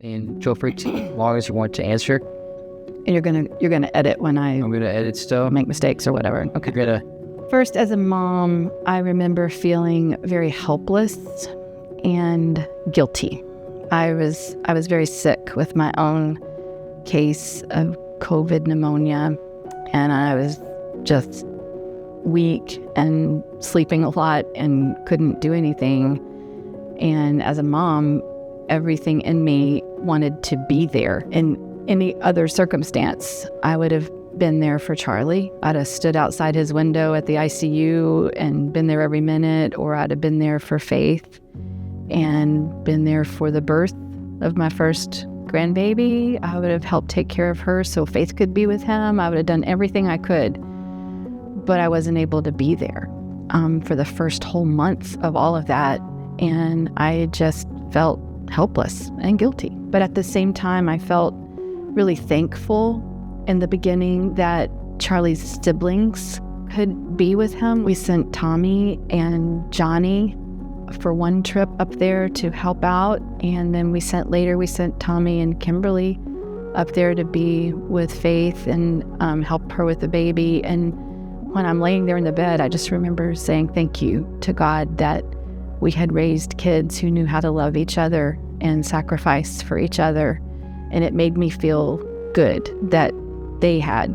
and feel free to, as long as you want to answer. And you're gonna edit when I'm gonna edit still. make mistakes or whatever. Okay. You're gonna. First, as a mom, I remember feeling very helpless and guilty. I was very sick with my own case of COVID pneumonia, and I was just weak and sleeping a lot and couldn't do anything. And as a mom, everything in me wanted to be there. In any other circumstance, I would have been there for Charlie. I'd have stood outside his window at the ICU and been there every minute, or I'd have been there for Faith and been there for the birth of my first grandbaby. I would have helped take care of her so Faith could be with him. I would have done everything I could, but I wasn't able to be there for the first whole month of all of that. And I just felt helpless and guilty. But at the same time, I felt really thankful in the beginning that Charlie's siblings could be with him. We sent Tommy and Johnny for one trip up there to help out, and then we sent Tommy and Kimberly up there to be with Faith and help her with the baby. And when I'm laying there in the bed, I just remember saying thank you to God that we had raised kids who knew how to love each other and sacrifice for each other. And it made me feel good that they had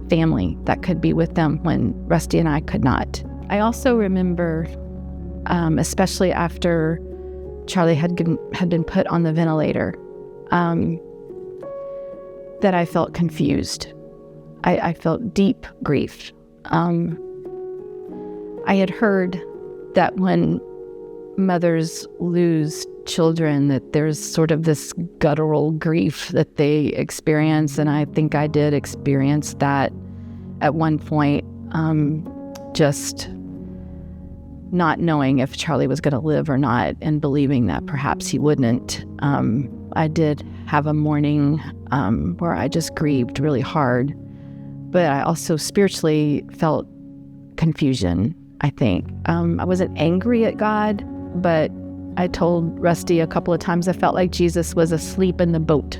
family that could be with them when Rusty and I could not. I also remember, especially after Charlie had been put on the ventilator, that I felt confused. I felt deep grief. I had heard that when mothers lose children, that there's sort of this guttural grief that they experience, and I think I did experience that at one point, just not knowing if Charlie was going to live or not and believing that perhaps he wouldn't. I did have a morning where I just grieved really hard, but I also spiritually felt confusion, I think. I wasn't angry at God, but I told Rusty a couple of times I felt like Jesus was asleep in the boat.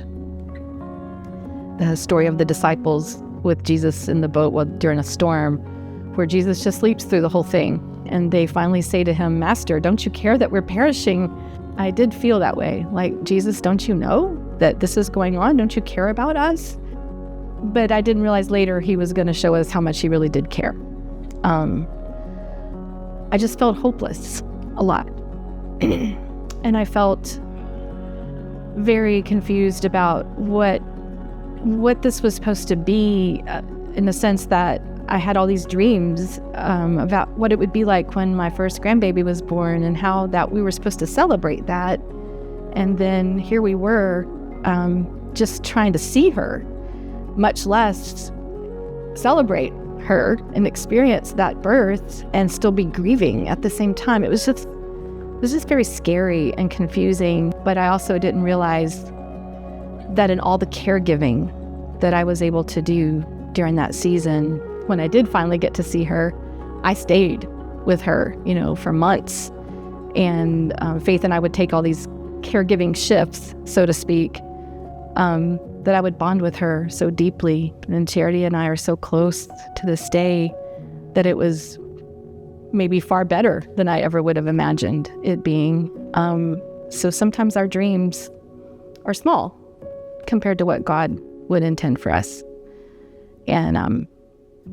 The story of the disciples with Jesus in the boat during a storm, where Jesus just sleeps through the whole thing. And they finally say to him, "Master, don't you care that we're perishing?" I did feel that way. Like, Jesus, don't you know that this is going on? Don't you care about us? But I didn't realize later he was going to show us how much he really did care. I just felt hopeless a lot. And I felt very confused about what this was supposed to be, in the sense that I had all these dreams about what it would be like when my first grandbaby was born and how that we were supposed to celebrate that. And then here we were just trying to see her, much less celebrate her and experience that birth and still be grieving at the same time. It was just very scary and confusing, but I also didn't realize that in all the caregiving that I was able to do during that season, when I did finally get to see her, I stayed with her, for months. And Faith and I would take all these caregiving shifts, so to speak, that I would bond with her so deeply. And Charity and I are so close to this day that it was maybe far better than I ever would have imagined it being. So sometimes our dreams are small compared to what God would intend for us. And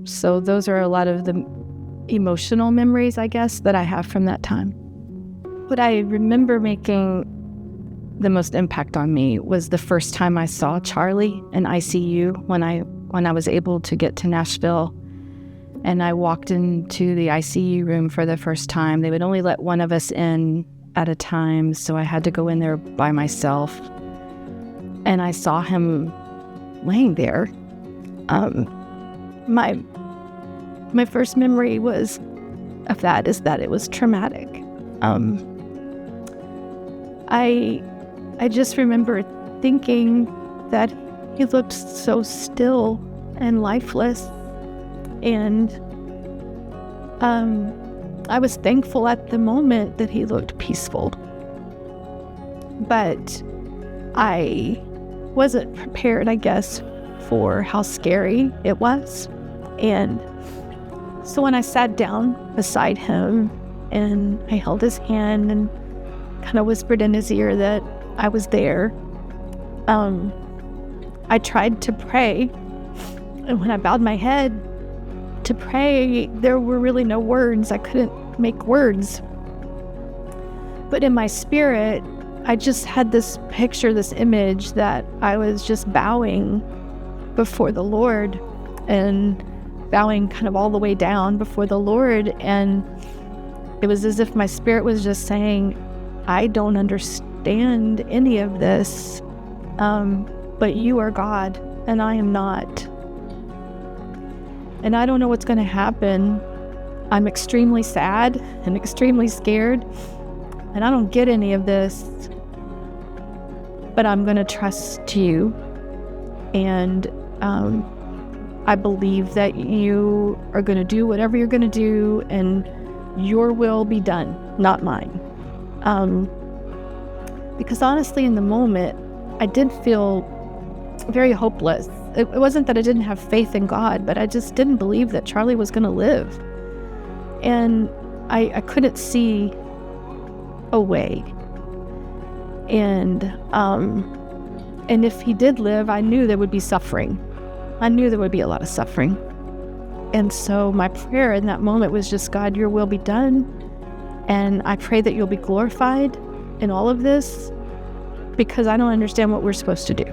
so those are a lot of the emotional memories, I guess, that I have from that time. What I remember making the most impact on me was the first time I saw Charlie in ICU when I was able to get to Nashville. And I walked into the ICU room for the first time. They would only let one of us in at a time, so I had to go in there by myself. And I saw him laying there. My first memory of that is that it was traumatic. I just remember thinking that he looked so still and lifeless. And I was thankful at the moment that he looked peaceful. but I wasn't prepared, I guess, for how scary it was. And so when I sat down beside him and I held his hand and kind of whispered in his ear that I was there, I tried to pray. And when I bowed my head to pray, there were really no words. I couldn't make words. But in my spirit, I just had this picture, this image that I was just bowing before the Lord and bowing kind of all the way down before the Lord. And it was as if my spirit was just saying, I don't understand any of this, but you are God and I am not. And I don't know what's going to happen. I'm extremely sad and extremely scared, and I don't get any of this, but I'm going to trust you. And I believe that you are going to do whatever you're going to do, and your will be done, not mine. Because honestly, in the moment, I did feel very hopeless. It wasn't that I didn't have faith in God, but I just didn't believe that Charlie was going to live. And I couldn't see a way. And if he did live, I knew there would be suffering. I knew there would be a lot of suffering. And so my prayer in that moment was just, God, your will be done. And I pray that you'll be glorified in all of this, because I don't understand what we're supposed to do.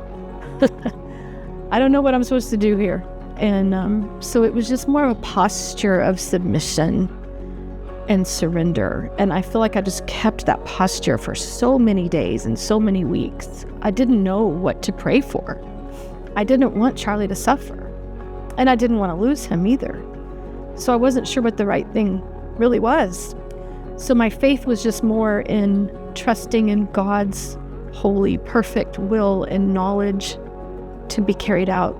I don't know what I'm supposed to do here. And so it was just more of a posture of submission and surrender. And I feel like I just kept that posture for so many days and so many weeks. I didn't know what to pray for. I didn't want Charlie to suffer. And I didn't want to lose him either. So I wasn't sure what the right thing really was. So my faith was just more in trusting in God's holy, perfect will and knowledge to be carried out,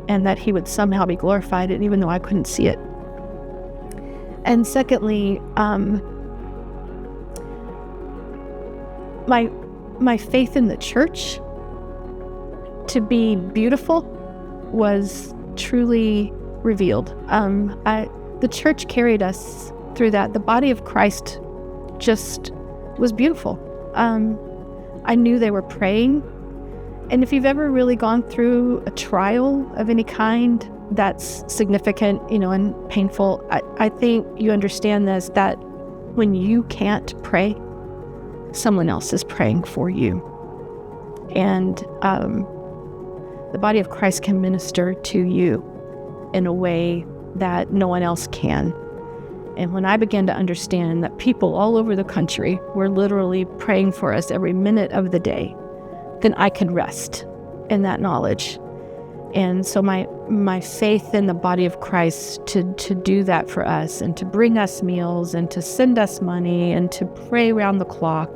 and that he would somehow be glorified, and even though I couldn't see it. And secondly, my faith in the church to be beautiful was truly revealed. The church carried us through that. The body of Christ just was beautiful. I knew they were praying. And if you've ever really gone through a trial of any kind that's significant, and painful, I think you understand this, that when you can't pray, someone else is praying for you. And the body of Christ can minister to you in a way that no one else can. And when I began to understand that people all over the country were literally praying for us every minute of the day, then I could rest in that knowledge. And so my faith in the body of Christ to do that for us, and to bring us meals, and to send us money, and to pray around the clock,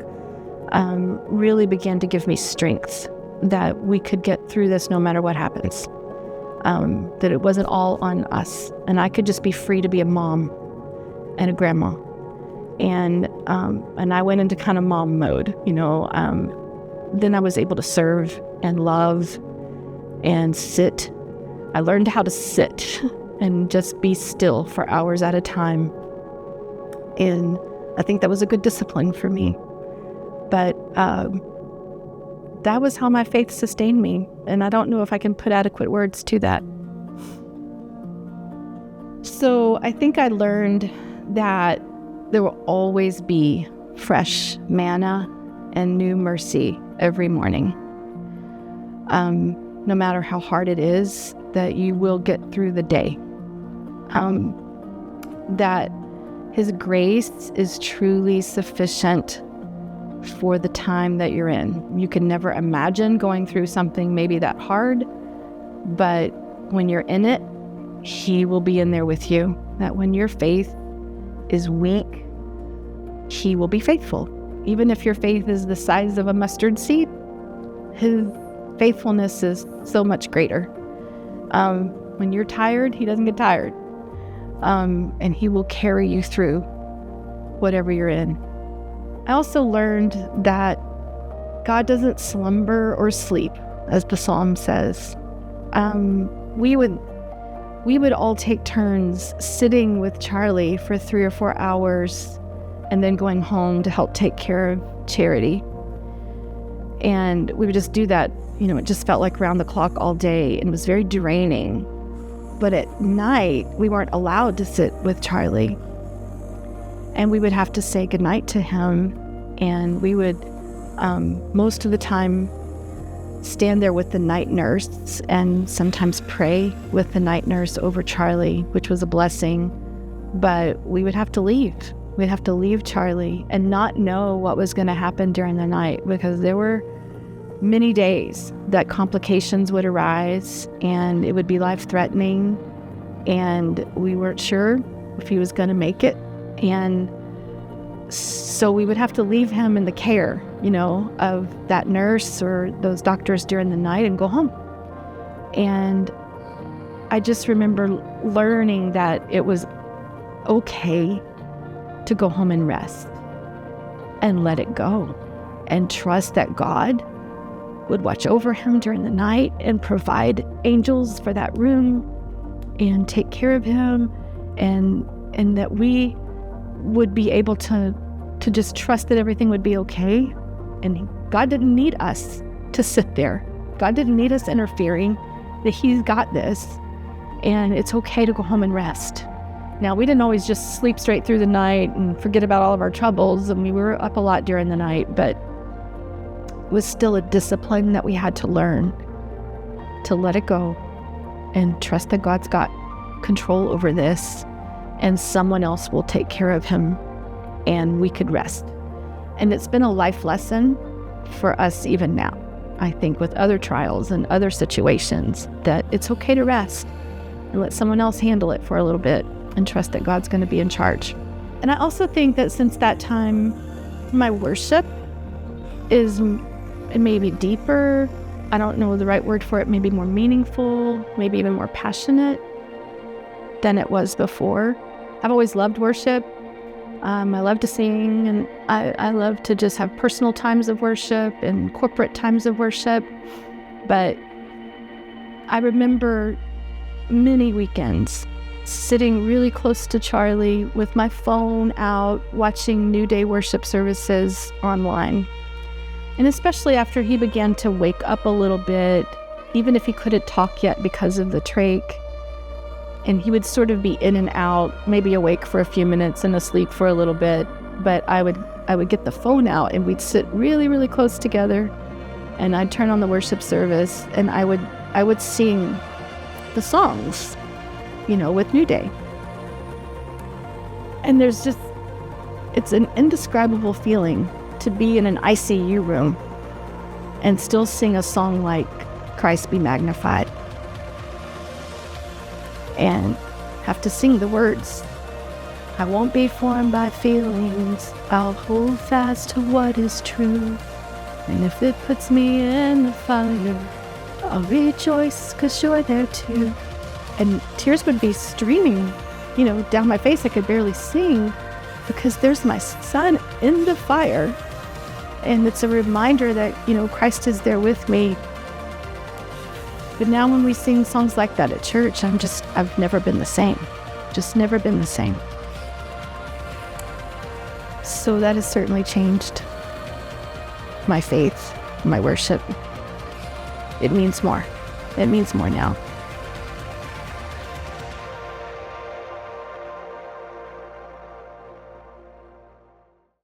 really began to give me strength that we could get through this no matter what happens. That it wasn't all on us, and I could just be free to be a mom and a grandma. And I went into kind of mom mode, Then I was able to serve and love and sit. I learned how to sit and just be still for hours at a time. And I think that was a good discipline for me. But that was how my faith sustained me. And I don't know if I can put adequate words to that. So I think I learned that there will always be fresh manna and new mercy every morning. No matter how hard it is, that you will get through the day. That his grace is truly sufficient for the time that you're in. You can never imagine going through something maybe that hard, but when you're in it, he will be in there with you. That when your faith is weak, he will be faithful. Even if your faith is the size of a mustard seed, his faithfulness is so much greater. When you're tired, he doesn't get tired. And he will carry you through whatever you're in. I also learned that God doesn't slumber or sleep, as the psalm says. We would all take turns sitting with Charlie for 3 or 4 hours and then going home to help take care of Charity. And we would just do that. It just felt like round the clock all day, and it was very draining. But at night, we weren't allowed to sit with Charlie. And we would have to say goodnight to him. And we would, most of the time, stand there with the night nurse and sometimes pray with the night nurse over Charlie, which was a blessing. But we would have to leave. We'd have to leave Charlie and not know what was going to happen during the night, because there were many days that complications would arise and it would be life-threatening, and we weren't sure if he was going to make it. And so we would have to leave him in the care, of that nurse or those doctors during the night and go home. And I just remember learning that it was okay to go home and rest and let it go and trust that God would watch over him during the night and provide angels for that room and take care of him, and that we would be able to just trust that everything would be okay. And God didn't need us to sit there. God didn't need us interfering, that he's got this, and it's okay to go home and rest. Now, we didn't always just sleep straight through the night and forget about all of our troubles, and we were up a lot during the night, but it was still a discipline that we had to learn to let it go and trust that God's got control over this, and someone else will take care of him, and we could rest. And it's been a life lesson for us even now, I think, with other trials and other situations, that it's okay to rest and let someone else handle it for a little bit and trust that God's going to be in charge. And I also think that since that time, my worship is maybe deeper. I don't know the right word for it, maybe more meaningful, maybe even more passionate than it was before. I've always loved worship. I love to sing, and I love to just have personal times of worship and corporate times of worship. But I remember many weekends sitting really close to Charlie with my phone out, watching New Day worship services online. And especially after he began to wake up a little bit, even if he couldn't talk yet because of the trach, and he would sort of be in and out, maybe awake for a few minutes and asleep for a little bit. But I would get the phone out, and we'd sit really, really close together, and I'd turn on the worship service, and I would sing the songs, with New Day. And it's an indescribable feeling to be in an ICU room and still sing a song like Christ Be Magnified, and have to sing the words, I won't be formed by feelings, I'll hold fast to what is true, and if it puts me in the fire, I'll rejoice 'cause you're there too. And tears would be streaming, down my face. I could barely sing because there's my son in the fire. And it's a reminder that, Christ is there with me. But now when we sing songs like that at church, I've never been the same. Just never been the same. So that has certainly changed my faith, my worship. It means more. It means more now.